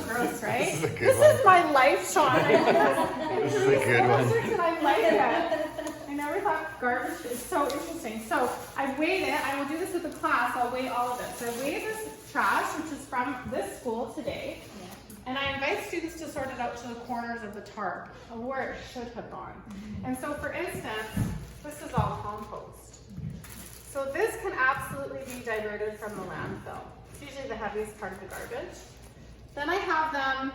gross, right? This is a good This one. is my life, Sean. This is a good one. And I like it. I never thought garbage is so interesting. So I weighed it. I will do this with the class. I'll weigh all of it. So I weighed this trash, which is from this school today. And I invite students to sort it out to the corners of the tarp, of where it should have gone. And so for instance, this is all compost. So this can absolutely be diverted from the landfill. It's usually the heaviest part of the garbage. Then I have them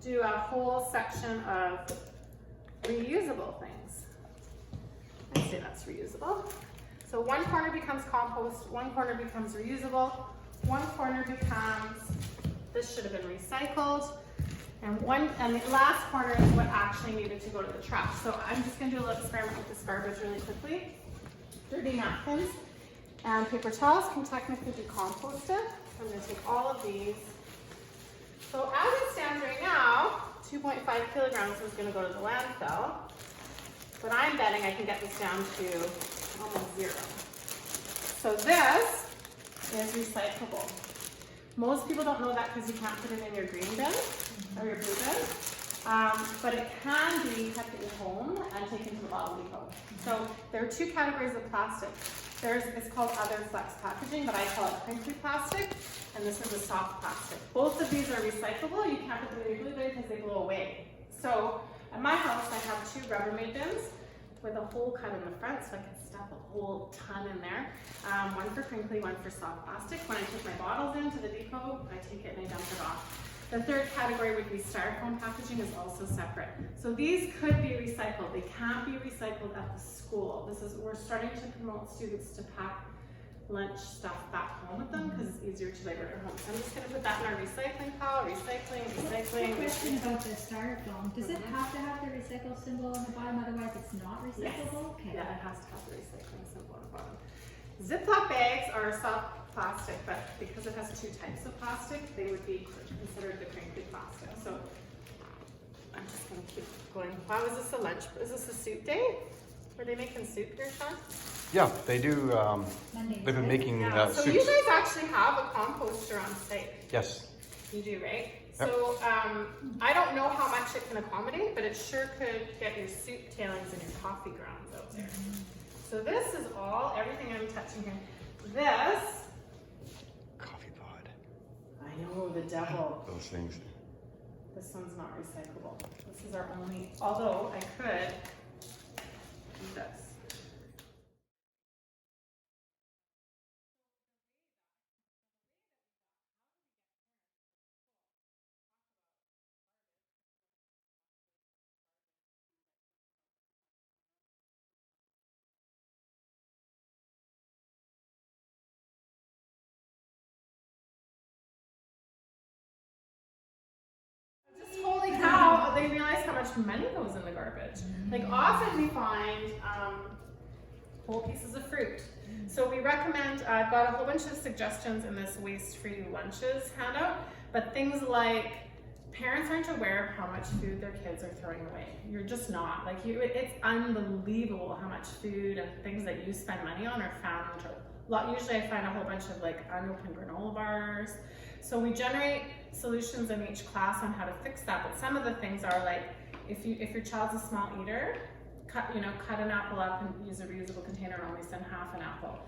do a whole section of reusable things. I'd say that's reusable. So one corner becomes compost, one corner becomes reusable, one corner becomes, this should have been recycled, and the last corner is what actually needed to go to the trash. So I'm just gonna do a little experiment with this garbage really quickly. Dirty napkins and paper towels can technically be composted. I'm gonna take all of these. So as it stands right now, 2.5 kilograms is gonna go to the landfill, but I'm betting I can get this down to almost 0. So this is recyclable. Most people don't know that because you can't put it in your green bin or your blue bin, but it can be kept at your home and taken to the bottle depot. So there are 2 categories of plastic. It's called other flex packaging, but I call it crinkly plastic, and this is a soft plastic. Both of these are recyclable. You can't put them in your blue bin because they blow away. So at my house, I have 2 Rubbermaid bins with a hole cut in the front, so I can stuff a whole ton in there. One for crinkly, one for soft plastic. When I take my bottles into the depot, I take it and I dump it off. The third category would be styrofoam packaging, is also separate. So these could be recycled. They can't be recycled at the school. We're starting to promote students to pack lunch stuff back home with them because it's easier to divert at home. So I'm just going to put that in our recycling pile. Recycling. Question about the styrofoam. Does it have to have the recycle symbol on the bottom, otherwise it's not recyclable? Yes. Okay. Yeah, it has to have the recycling symbol on the bottom. Ziploc bags are soft plastic, but because it has 2 types of plastic, they would be considered the crinkly plastic. So I'm just going to keep going. Wow, is this a lunch? Is this a soup day? Are they making soup here, Sean? Yeah, they do. They've been making So soups. you guys actually have a composter on site. Yes. You do, right? Yep. So I don't know how much it can accommodate, but it sure could get your soup tailings and your coffee grounds out there. So this is everything I'm touching here. This, Coffee pod. I know, the devil. Those things. This one's not recyclable. This is our only, although I could do this. Just holy cow, they realize how much money goes in the garbage. Like often we find whole pieces of fruit. So we recommend, I've got a whole bunch of suggestions in this waste-free lunches handout, but things like parents aren't aware of how much food their kids are throwing away. You're just not. Like it's unbelievable how much food and things that you spend money on are found. Usually I find a whole bunch of like unopened granola bars. So we generate solutions in each class on how to fix that, but some of the things are like, if your child's a small eater, cut an apple up and use a reusable container and only send half an apple.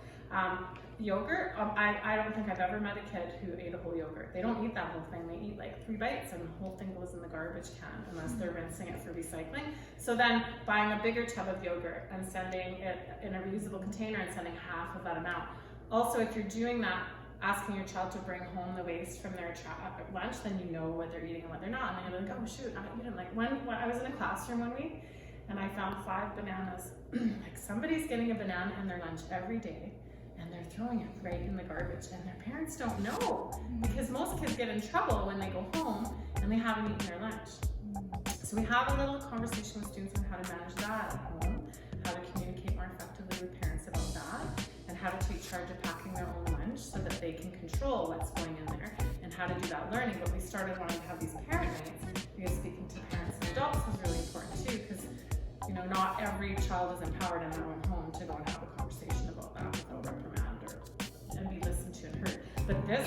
Yogurt, I don't think I've ever met a kid who ate a whole yogurt. They don't eat that whole thing. They eat like 3 bites and the whole thing goes in the garbage can unless they're rinsing it for recycling. So then buying a bigger tub of yogurt and sending it in a reusable container and sending half of that amount. Also, if you're doing that, asking your child to bring home the waste from their lunch, then you know what they're eating and what they're not. And then you're like, oh shoot, you didn't like, when I was in a classroom one week and I found 5 bananas, like somebody's getting a banana in their lunch every day and they're throwing it right in the garbage and their parents don't know because most kids get in trouble when they go home and they haven't eaten their lunch. So we have a little conversation with students on how to manage that at home, how to communicate more effectively with parents about that, and how to take charge of packing their own lunch so that they can control what's going in there and how to do that learning. But we started wanting to have these parent nights because speaking to parents and adults was really important too, because not every child is empowered in their own home to go and have a conversation about that without reprimand and be listened to and heard. But this